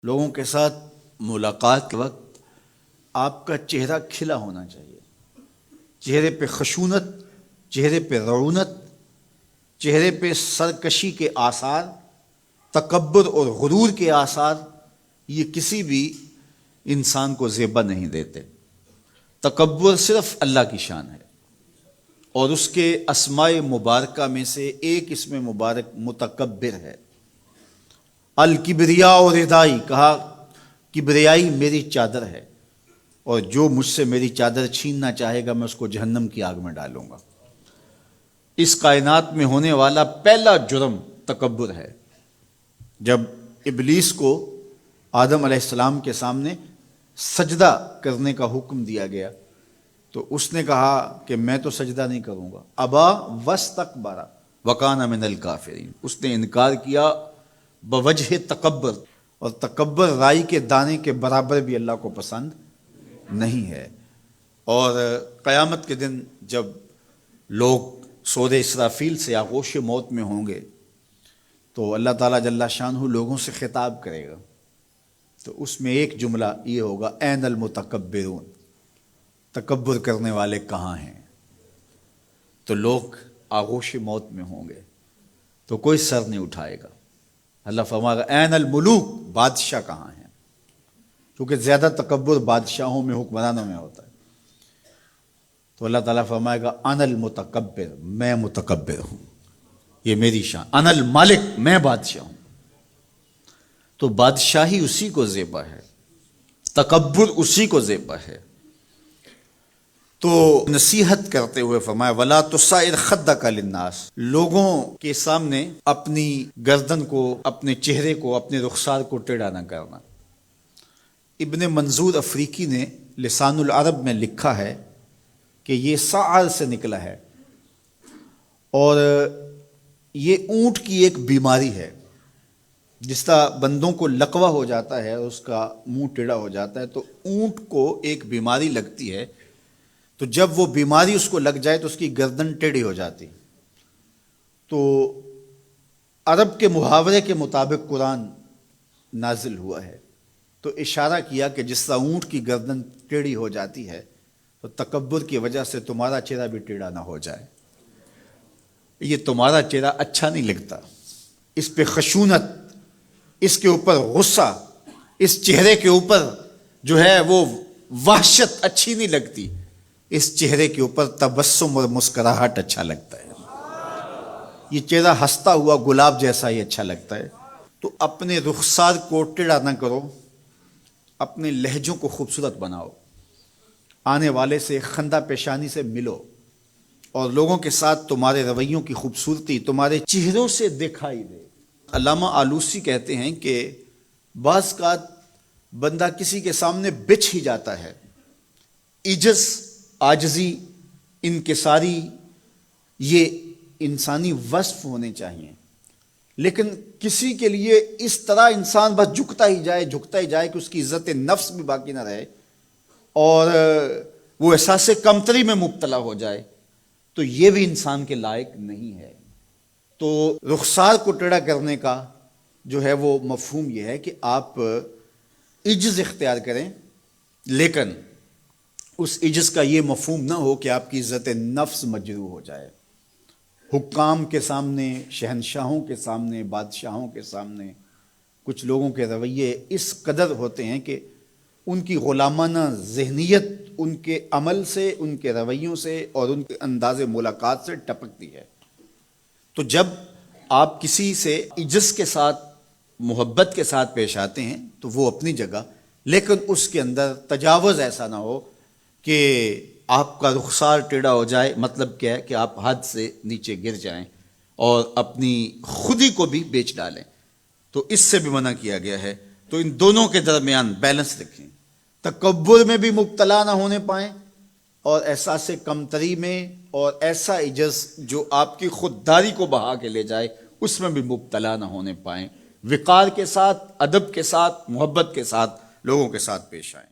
لوگوں کے ساتھ ملاقات کے وقت آپ کا چہرہ کھلا ہونا چاہیے، چہرے پہ خشونت، چہرے پہ رعونت، چہرے پہ سرکشی کے آثار، تکبر اور غرور کے آثار یہ کسی بھی انسان کو زیبا نہیں دیتے۔ تکبر صرف اللہ کی شان ہے، اور اس کے اسماء مبارکہ میں سے ایک اسم مبارک متکبر ہے۔ الکبریاء اور ردائی، کہا کبریائی میری چادر ہے، اور جو مجھ سے میری چادر چھیننا چاہے گا میں اس کو جہنم کی آگ میں ڈالوں گا۔ اس کائنات میں ہونے والا پہلا جرم تکبر ہے۔ جب ابلیس کو آدم علیہ السلام کے سامنے سجدہ کرنے کا حکم دیا گیا تو اس نے کہا کہ میں تو سجدہ نہیں کروں گا۔ ابا واستکبر وکان من الکافرین، اس نے انکار کیا بوجہ تکبر، اور تکبر رائی کے دانے کے برابر بھی اللہ کو پسند نہیں ہے۔ اور قیامت کے دن جب لوگ سور اسرافیل سے آغوش موت میں ہوں گے تو اللہ تعالیٰ جل شانہ لوگوں سے خطاب کرے گا، تو اس میں ایک جملہ یہ ہوگا، این المتکبرون، تکبر کرنے والے کہاں ہیں؟ تو لوگ آغوش موت میں ہوں گے تو کوئی سر نہیں اٹھائے گا۔ اللہ فرمائے گا این الملوک، بادشاہ کہاں ہیں؟ کیونکہ زیادہ تکبر بادشاہوں میں، حکمرانوں میں ہوتا ہے۔ تو اللہ تعالیٰ فرمائے گا ان المتکبر، میں متکبر ہوں، یہ میری شان، ان المالک، میں بادشاہ ہوں۔ تو بادشاہی اسی کو زیبا ہے، تکبر اسی کو زیبا ہے۔ تو نصیحت کرتے ہوئے فرمایا وَلَا تُصَعِّرْ خَدَّكَ لِلنَّاسِ، لوگوں کے سامنے اپنی گردن کو، اپنے چہرے کو، اپنے رخسار کو ٹیڑھا نہ کرنا۔ ابن منظور افریقی نے لسان العرب میں لکھا ہے کہ یہ سعر سے نکلا ہے، اور یہ اونٹ کی ایک بیماری ہے۔ جس طرح بندوں کو لقوہ ہو جاتا ہے، اس کا منہ ٹیڑھا ہو جاتا ہے، تو اونٹ کو ایک بیماری لگتی ہے، تو جب وہ بیماری اس کو لگ جائے تو اس کی گردن ٹیڑھی ہو جاتی۔ تو عرب کے محاورے کے مطابق قرآن نازل ہوا ہے، تو اشارہ کیا کہ جس طرح اونٹ کی گردن ٹیڑھی ہو جاتی ہے تو تکبر کی وجہ سے تمہارا چہرہ بھی ٹیڑھا نہ ہو جائے۔ یہ تمہارا چہرہ اچھا نہیں لگتا، اس پہ خشونت، اس کے اوپر غصہ، اس چہرے کے اوپر جو ہے وہ وحشت اچھی نہیں لگتی، اس چہرے کے اوپر تبسم اور مسکراہٹ اچھا لگتا ہے۔ یہ چہرہ ہنستا ہوا گلاب جیسا ہی اچھا لگتا ہے۔ تو اپنے رخسار کو ٹیڑھا نہ کرو، اپنے لہجوں کو خوبصورت بناؤ، آنے والے سے خندہ پیشانی سے ملو، اور لوگوں کے ساتھ تمہارے رویوں کی خوبصورتی تمہارے چہروں سے دکھائی دے۔ علامہ آلوسی کہتے ہیں کہ بعض کا بندہ کسی کے سامنے بچھ ہی جاتا ہے، عجز، عاجزی، انکساری، یہ انسانی وصف ہونے چاہیے، لیکن کسی کے لیے اس طرح انسان بس جھکتا ہی جائے کہ اس کی عزت نفس بھی باقی نہ رہے اور وہ احساس کمتری میں مبتلا ہو جائے، تو یہ بھی انسان کے لائق نہیں ہے۔ تو رخسار کو ٹیڑھا کرنے کا جو ہے وہ مفہوم یہ ہے کہ آپ عجز اختیار کریں، لیکن اس عجز کا یہ مفہوم نہ ہو کہ آپ کی عزت نفس مجروح ہو جائے۔ حکام کے سامنے، شہنشاہوں کے سامنے، بادشاہوں کے سامنے کچھ لوگوں کے رویے اس قدر ہوتے ہیں کہ ان کی غلامانہ ذہنیت ان کے عمل سے، ان کے رویوں سے اور ان کے انداز ملاقات سے ٹپکتی ہے۔ تو جب آپ کسی سے عجز کے ساتھ، محبت کے ساتھ پیش آتے ہیں تو وہ اپنی جگہ، لیکن اس کے اندر تجاوز ایسا نہ ہو کہ آپ کا رخسار ٹیڑھا ہو جائے۔ مطلب کیا ہے کہ آپ حد سے نیچے گر جائیں اور اپنی خودی کو بھی بیچ ڈالیں، تو اس سے بھی منع کیا گیا ہے۔ تو ان دونوں کے درمیان بیلنس رکھیں، تکبر میں بھی مبتلا نہ ہونے پائیں اور احساس کمتری میں، اور ایسا عجز جو آپ کی خودداری کو بہا کے لے جائے اس میں بھی مبتلا نہ ہونے پائیں۔ وقار کے ساتھ، ادب کے ساتھ، محبت کے ساتھ لوگوں کے ساتھ پیش آئیں۔